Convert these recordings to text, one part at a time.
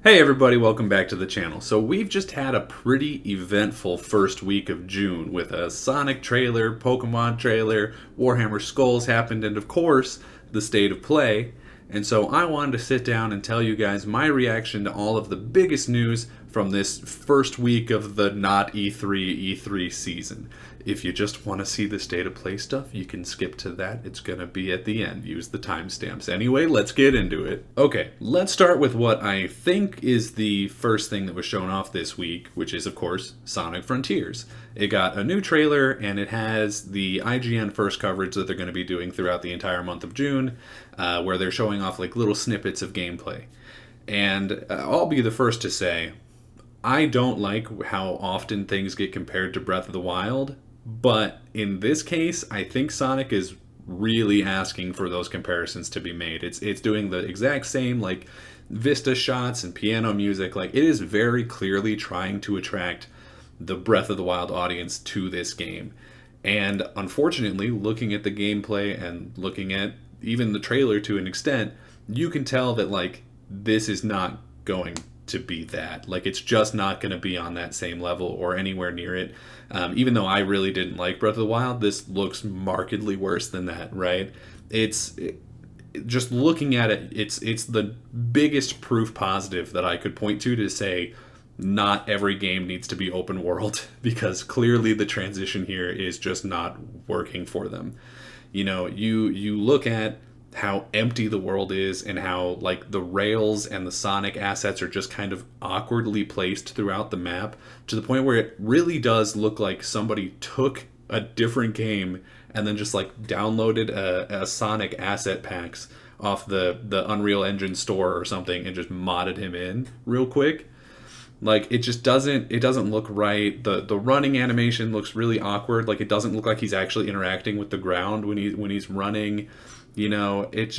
Hey everybody, welcome back to the channel. So we've just had a pretty eventful first week of June with a Sonic trailer, Pokemon trailer, Warhammer Skulls happened, and of course, the State of Play. And so I wanted to sit down and tell you guys my reaction to all of the biggest news from this first week of the not E3 season. If you just want to see the State of Play stuff, you can skip to that. It's going to be at the end. Use the timestamps. Anyway, let's get into it. Okay, let's start with what I think is the first thing that was shown off this week, which is, of course, Sonic Frontiers. It got a new trailer, and it has the IGN first coverage that they're going to be doing throughout the entire month of June, where they're showing off like little snippets of gameplay. And I'll be the first to say, I don't like how often things get compared to Breath of the Wild, but in this case, I think Sonic is really asking for those comparisons to be made. It's doing the exact same like vista shots and piano music. Like it is very clearly trying to attract the Breath of the Wild audience to this game. And unfortunately, looking at the gameplay and looking at even the trailer to an extent, you can tell that like this is not going to be that. Like it's just not going to be on that same level or anywhere near it. Even though I really didn't like Breath of the Wild, this looks markedly worse than that, right? Just looking at it, it's the biggest proof positive that I could point to say not every game needs to be open world, because clearly the transition here is just not working for them. You know, you look at how empty the world is and how like the rails and the Sonic assets are just kind of awkwardly placed throughout the map, to the point where it really does look like somebody took a different game and then just like downloaded a Sonic asset packs off the Unreal Engine store or something and just modded him in real quick. Like it just doesn't look right. The running animation looks really awkward. Like it doesn't look like he's actually interacting with the ground when he's running. You know, it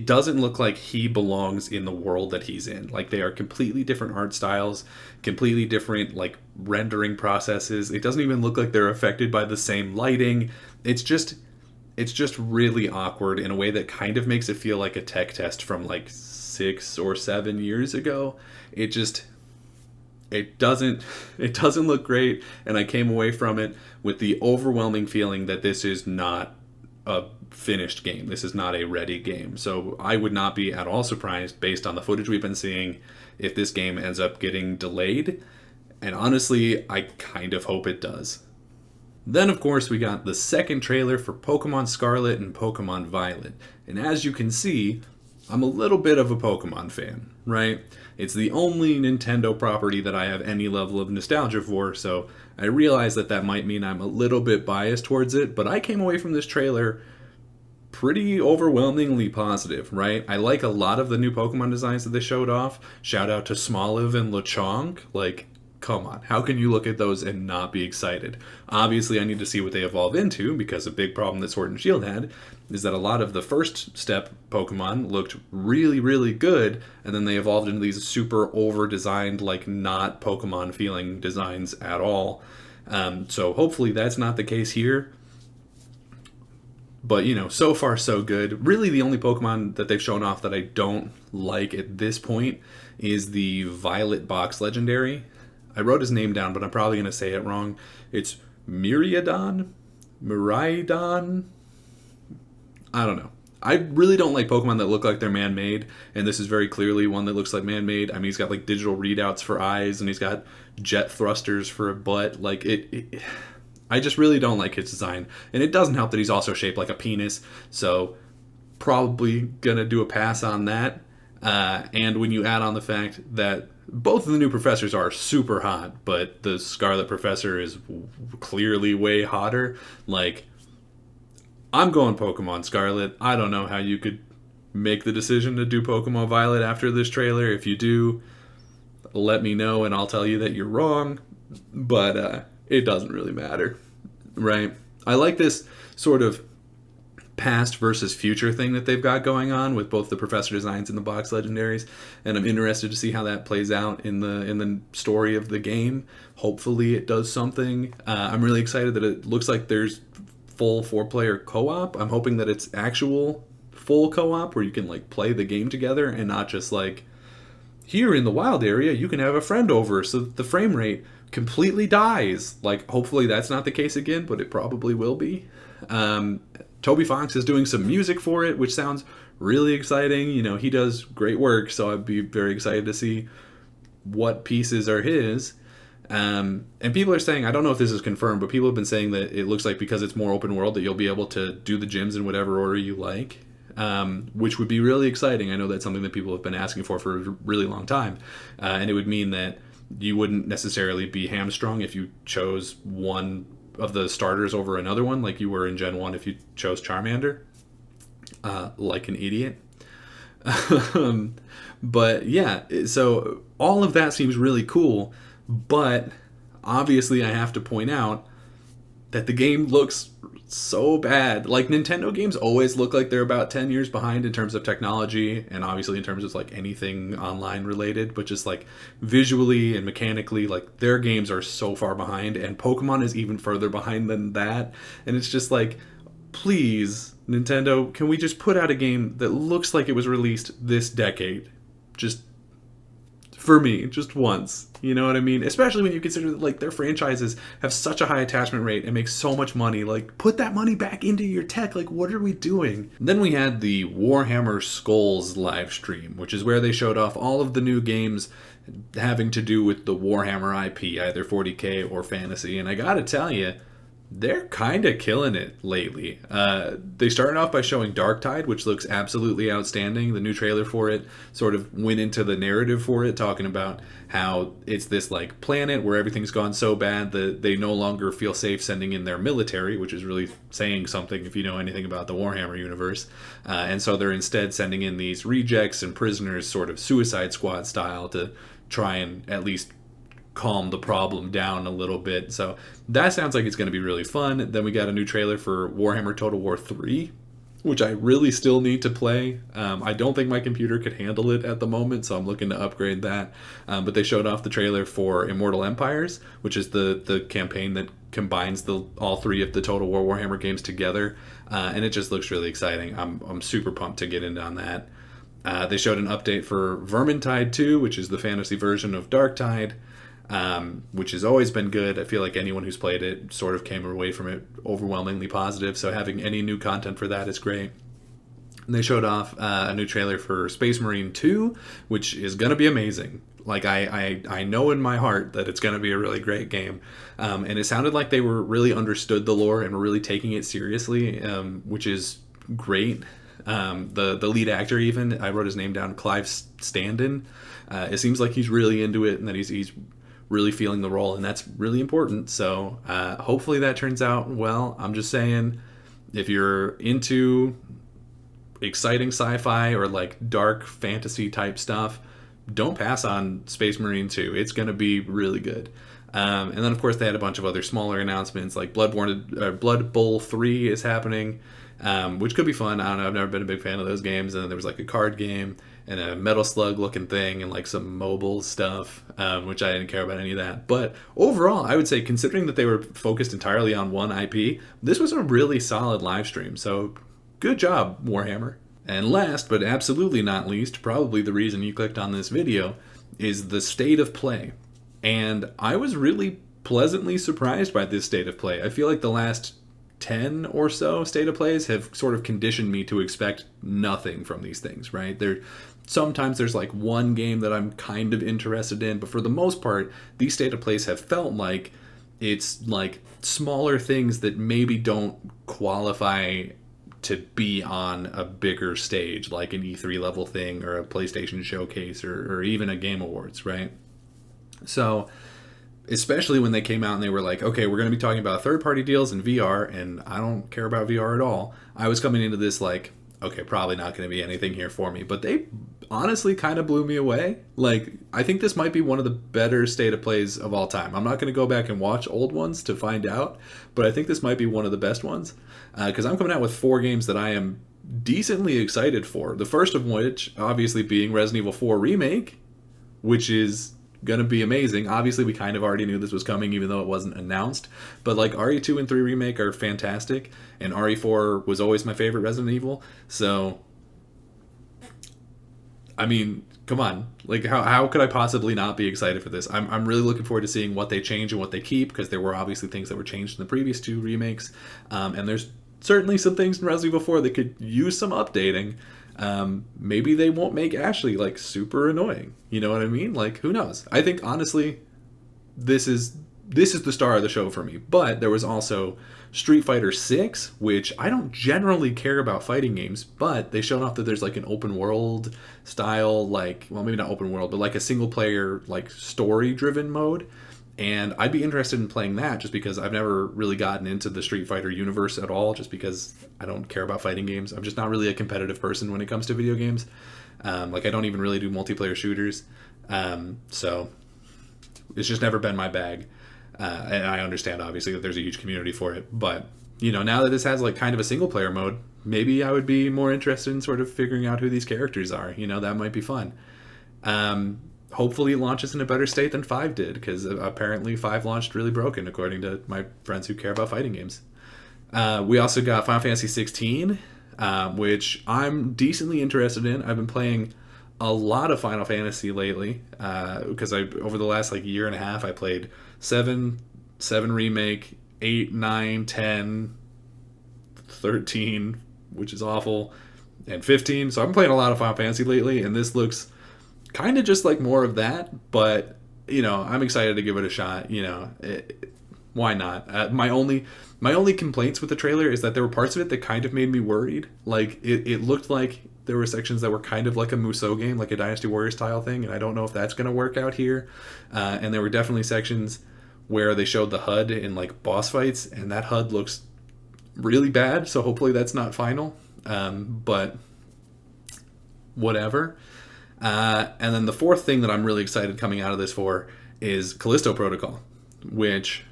doesn't look like he belongs in the world that he's in. Like they are completely different art styles, completely different like rendering processes. It doesn't even look like they're affected by the same lighting. It's just really awkward in a way that kind of makes it feel like a tech test from like 6 or 7 years ago. It doesn't look great, and I came away from it with the overwhelming feeling that this is not a finished game. This is not a ready game. So I would not be at all surprised, based on the footage we've been seeing, if this game ends up getting delayed. And honestly, I kind of hope it does. Then, of course, we got the second trailer for Pokemon Scarlet and Pokemon Violet. And as you can see, I'm a little bit of a Pokemon fan, right? It's the only Nintendo property that I have any level of nostalgia for, so I realize that might mean I'm a little bit biased towards it, but I came away from this trailer pretty overwhelmingly positive, right? I like a lot of the new Pokemon designs that they showed off. Shout out to Smoliv and Lechonk. Like, come on, how can you look at those and not be excited? Obviously, I need to see what they evolve into, because a big problem that Sword and Shield had is that a lot of the first step Pokemon looked really, really good, and then they evolved into these super over-designed, like not Pokemon feeling designs at all. So hopefully that's not the case here. But, you know, so far so good. Really the only Pokemon that they've shown off that I don't like at this point is the Violet Box Legendary. I wrote his name down, but I'm probably going to say it wrong. It's Miraidon? I don't know. I really don't like Pokemon that look like they're man-made, and this is very clearly one that looks like man-made. I mean, he's got like digital readouts for eyes, and he's got jet thrusters for a butt. Like I just really don't like his design, and it doesn't help that he's also shaped like a penis. So probably gonna do a pass on that. And when you add on the fact that both of the new professors are super hot, but the Scarlet Professor is clearly way hotter, like, I'm going Pokemon Scarlet. I don't know how you could make the decision to do Pokemon Violet after this trailer. If you do, let me know and I'll tell you that you're wrong. But it doesn't really matter, right? I like this sort of past versus future thing that they've got going on with both the Professor designs and the box legendaries, and I'm interested to see how that plays out in the story of the game. Hopefully it does something. I'm really excited that it looks like there's full 4-player co-op. I'm hoping that it's actual full co-op where you can like play the game together and not just like here in the wild area, you can have a friend over so that the frame rate completely dies. Like, hopefully that's not the case again, but it probably will be. Toby Fox is doing some music for it, which sounds really exciting. You know, he does great work, so I'd be very excited to see what pieces are his. And people are saying, I don't know if this is confirmed, but people have been saying that it looks like because it's more open world that you'll be able to do the gyms in whatever order you like, which would be really exciting. I know that's something that people have been asking for a really long time. And it would mean that you wouldn't necessarily be hamstrung if you chose one of the starters over another one, like you were in Gen 1 if you chose Charmander, like an idiot. But yeah, so all of that seems really cool, but obviously I have to point out that the game looks so bad. Like, Nintendo games always look like they're about 10 years behind in terms of technology, and obviously in terms of like anything online related, but just like visually and mechanically, like their games are so far behind, and Pokemon is even further behind than that. And it's just like, please, Nintendo, can we just put out a game that looks like it was released this decade? Just for me, just once. You know what I mean? Especially when you consider that, like, their franchises have such a high attachment rate and make so much money. Like, put that money back into your tech. Like, what are we doing? And then we had the Warhammer Skulls live stream, which is where they showed off all of the new games having to do with the Warhammer IP, either 40K or fantasy. And I gotta tell you, they're kind of killing it lately. They started off by showing Darktide, which looks absolutely outstanding. The new trailer for it sort of went into the narrative for it, talking about how it's this like planet where everything's gone so bad that they no longer feel safe sending in their military, which is really saying something if you know anything about the Warhammer universe. And so they're instead sending in these rejects and prisoners, sort of Suicide Squad style, to try and at least calm the problem down a little bit. So that sounds like it's going to be really fun. Then we got a new trailer for Warhammer Total War 3, which I really still need to play. I don't think my computer could handle it at the moment, so I'm looking to upgrade that. But they showed off the trailer for Immortal Empires, which is the campaign that combines all three of the Total War Warhammer games together, and it just looks really exciting. I'm super pumped to get in on that. They showed an update for Vermintide 2, which is the fantasy version of Darktide, which has always been good. I feel like anyone who's played it sort of came away from it overwhelmingly positive, so having any new content for that is great. And they showed off a new trailer for Space Marine 2, which is going to be amazing. Like, I know in my heart that it's going to be a really great game. And it sounded like they were really understood the lore and were really taking it seriously, which is great. The lead actor, even, I wrote his name down, Clive Standen. It seems like he's really into it and that he's really feeling the role, and that's really important. So hopefully that turns out well. I'm just saying, if you're into exciting sci-fi or like dark fantasy type stuff, don't pass on Space Marine 2. It's going to be really good. And then, of course, they had a bunch of other smaller announcements, like Blood Bowl 3 is happening, which could be fun. I don't know, I've never been a big fan of those games. And then there was like a card game and a Metal Slug looking thing and like some mobile stuff, which I didn't care about any of that. But overall, I would say, considering that they were focused entirely on one IP, this was a really solid live stream. So good job, Warhammer. And last, but absolutely not least, probably the reason you clicked on this video, is the state of play. And I was really pleasantly surprised by this state of play. I feel like the last 10 or so state of plays have sort of conditioned me to expect nothing from these things, right? Sometimes there's like one game that I'm kind of interested in, but for the most part, these state of plays have felt like it's like smaller things that maybe don't qualify to be on a bigger stage, like an E3 level thing or a PlayStation showcase or even a Game Awards, right? So especially when they came out and they were like, okay, we're going to be talking about third-party deals in VR, and I don't care about VR at all. I was coming into this like, okay, probably not going to be anything here for me. But they honestly kind of blew me away. Like, I think this might be one of the better state of plays of all time. I'm not going to go back and watch old ones to find out, but I think this might be one of the best ones. Because I'm coming out with 4 games that I am decently excited for. The first of which, obviously, being Resident Evil 4 Remake, which is gonna be amazing. Obviously, we kind of already knew this was coming, even though it wasn't announced. But like, RE2 and 3 Remake are fantastic, and RE4 was always my favorite Resident Evil. So, I mean, come on. Like, how could I possibly not be excited for this? I'm really looking forward to seeing what they change and what they keep, because there were obviously things that were changed in the previous two remakes. And there's certainly some things in Resident Evil 4 that could use some updating. Maybe they won't make Ashley, like, super annoying. You know what I mean? Like, who knows? I think, honestly, this is the star of the show for me. But there was also Street Fighter 6, which I don't generally care about fighting games, but they showed off that there's like an open world style, like, well, maybe not open world, but like a single player, like, story driven mode. And I'd be interested in playing that, just because I've never really gotten into the Street Fighter universe at all, just because I don't care about fighting games. I'm just not really a competitive person when it comes to video games. Like, I don't even really do multiplayer shooters. So it's just never been my bag. And I understand, obviously, that there's a huge community for it. But, you know, now that this has, like, kind of a single-player mode, maybe I would be more interested in sort of figuring out who these characters are. You know, that might be fun. Hopefully it launches in a better state than 5 did, because apparently 5 launched really broken, according to my friends who care about fighting games. We also got Final Fantasy 16, which I'm decently interested in. I've been playing a lot of Final Fantasy lately, because over the last, like, year and a half, I played 7 Remake, 8, 9, 10, 13, which is awful, and 15. So I've been playing a lot of Final Fantasy lately, and this looks kind of just like more of that, but, you know, I'm excited to give it a shot. You know, why not? My only complaints with the trailer is that there were parts of it that kind of made me worried. Like, it looked like there were sections that were kind of like a Musou game, like a Dynasty Warriors style thing, and I don't know if that's going to work out here. And there were definitely sections where they showed the HUD in, like, boss fights, and that HUD looks really bad, so hopefully that's not final. But whatever. And then the fourth thing that I'm really excited coming out of this for is Callisto Protocol, which,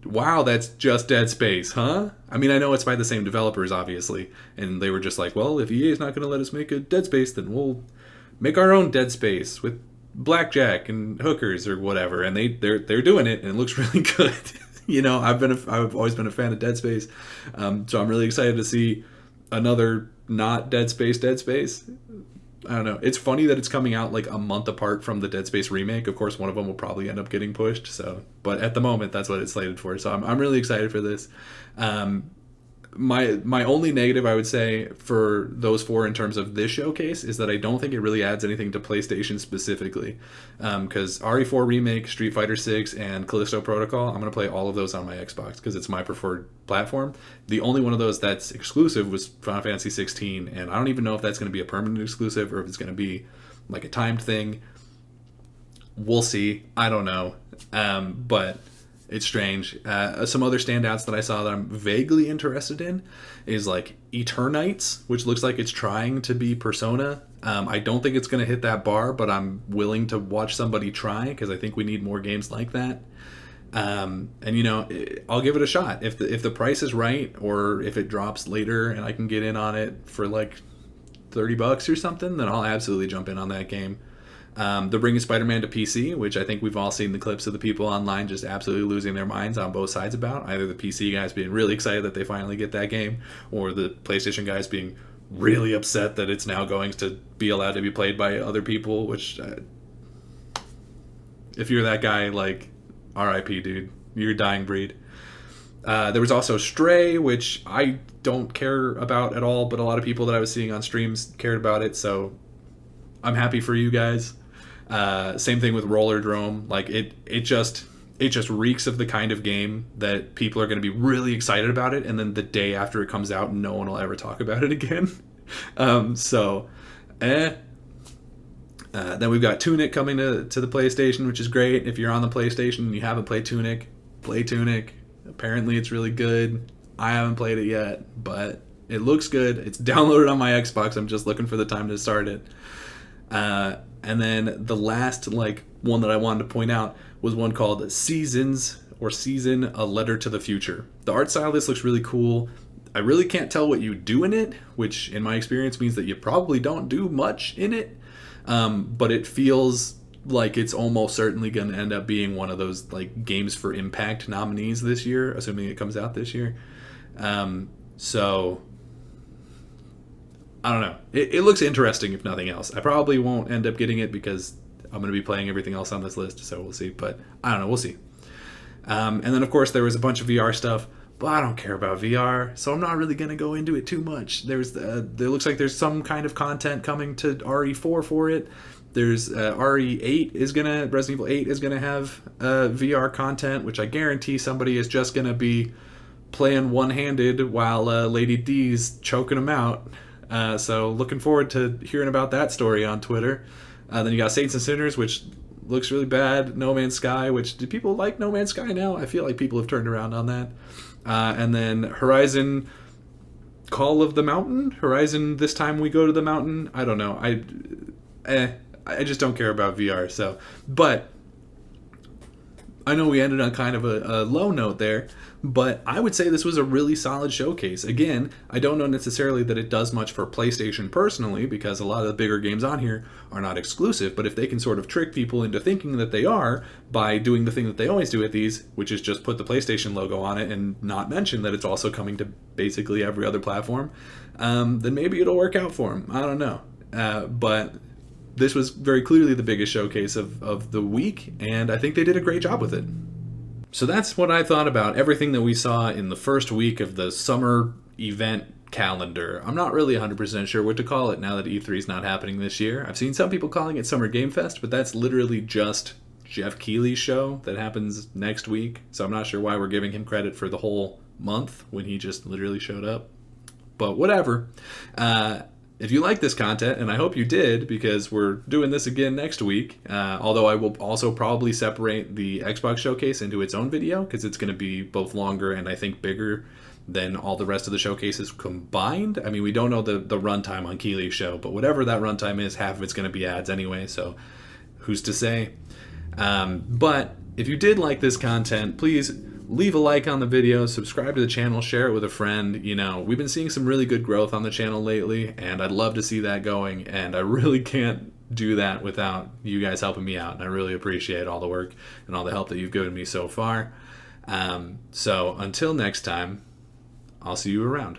wow, that's just Dead Space, huh? I mean, I know it's by the same developers, obviously, and they were just like, well, if EA is not going to let us make a Dead Space, then we'll make our own Dead Space with blackjack and hookers or whatever, and they're doing it, and it looks really good. You know, I've always been a fan of Dead Space, so I'm really excited to see another not Dead Space. I don't know. It's funny that it's coming out like a month apart from the Dead Space remake. Of course, one of them will probably end up getting pushed. So, but at the moment, that's what it's slated for. So I'm really excited for this. My only negative, I would say, for those four in terms of this showcase is that I don't think it really adds anything to PlayStation specifically. Because RE4 Remake, Street Fighter 6, and Callisto Protocol, I'm going to play all of those on my Xbox because it's my preferred platform. The only one of those that's exclusive was Final Fantasy 16, and I don't even know if that's going to be a permanent exclusive or if it's going to be like a timed thing. We'll see. I don't know. But it's strange. Some other standouts that I saw that I'm vaguely interested in is like Eternights, which looks like it's trying to be Persona. I don't think it's going to hit that bar, but I'm willing to watch somebody try because I think we need more games like that. And you know, I'll give it a shot if the price is right, or if it drops later and I can get in on it for like $30 or something, then I'll absolutely jump in on that game. They're bringing Spider-Man to PC, which I think we've all seen the clips of the people online just absolutely losing their minds on both sides about. Either the PC guys being really excited that they finally get that game, or the PlayStation guys being really upset that it's now going to be allowed to be played by other people, which, if you're that guy, like, RIP, dude. You're a dying breed. There was also Stray, which I don't care about at all, but a lot of people that I was seeing on streams cared about it, so I'm happy for you guys. Same thing with Rollerdrome. Like, it just reeks of the kind of game that people are going to be really excited about it, and then the day after it comes out, no one will ever talk about it again. Then we've got Tunic coming to the PlayStation, which is great. If you're on the PlayStation and you haven't played Tunic, play Tunic. Apparently it's really good. I haven't played it yet, but it looks good. It's downloaded on my Xbox. I'm just looking for the time to start it. And then the last one that I wanted to point out was one called Seasons, or Season, A Letter to the Future. The art style of this looks really cool. I really can't tell what you do in it, which in my experience means that you probably don't do much in it. But it feels like it's almost certainly going to end up being one of those like Games for Impact nominees this year, assuming it comes out this year. So I don't know. It looks interesting, if nothing else. I probably won't end up getting it because I'm going to be playing everything else on this list, so we'll see. But I don't know. We'll see. And then, of course, there was a bunch of VR stuff, but I don't care about VR, so I'm not really going to go into it too much. There looks like there's some kind of content coming to RE4 for it. There's RE8 Resident Evil 8 is going to have VR content, which I guarantee somebody is just going to be playing one-handed while Lady D's choking them out. So looking forward to hearing about that story on Twitter. Then you got Saints and Sinners, which looks really bad. No Man's Sky, which, do people like No Man's Sky now? I feel like people have turned around on that. And then Horizon Call of the Mountain? Horizon This Time We Go to the Mountain? I don't know. I just don't care about VR. So, but I know we ended on kind of a low note there, but I would say this was a really solid showcase. Again, I don't know necessarily that it does much for PlayStation personally, because a lot of the bigger games on here are not exclusive, but if they can sort of trick people into thinking that they are by doing the thing that they always do at these, which is just put the PlayStation logo on it and not mention that it's also coming to basically every other platform, then maybe it'll work out for them. I don't know. But this was very clearly the biggest showcase of the week, and I think they did a great job with it. So that's what I thought about everything that we saw in the first week of the summer event calendar. I'm not really 100% sure what to call it now that E3 is not happening this year. I've seen some people calling it Summer Game Fest, but that's literally just Jeff Keighley's show that happens next week. So I'm not sure why we're giving him credit for the whole month when he just literally showed up. But whatever. If you like this content, and I hope you did, because we're doing this again next week, although I will also probably separate the Xbox Showcase into its own video, because it's going to be both longer and I think bigger than all the rest of the showcases combined. I mean, we don't know the runtime on Keighley's show, but whatever that runtime is, half of it's going to be ads anyway, so who's to say? But if you did like this content, please leave a like on the video, subscribe to the channel, share it with a friend. You know, we've been seeing some really good growth on the channel lately, and I'd love to see that going, and I really can't do that without you guys helping me out, and I really appreciate all the work and all the help that you've given me so far. So until next time, I'll see you around.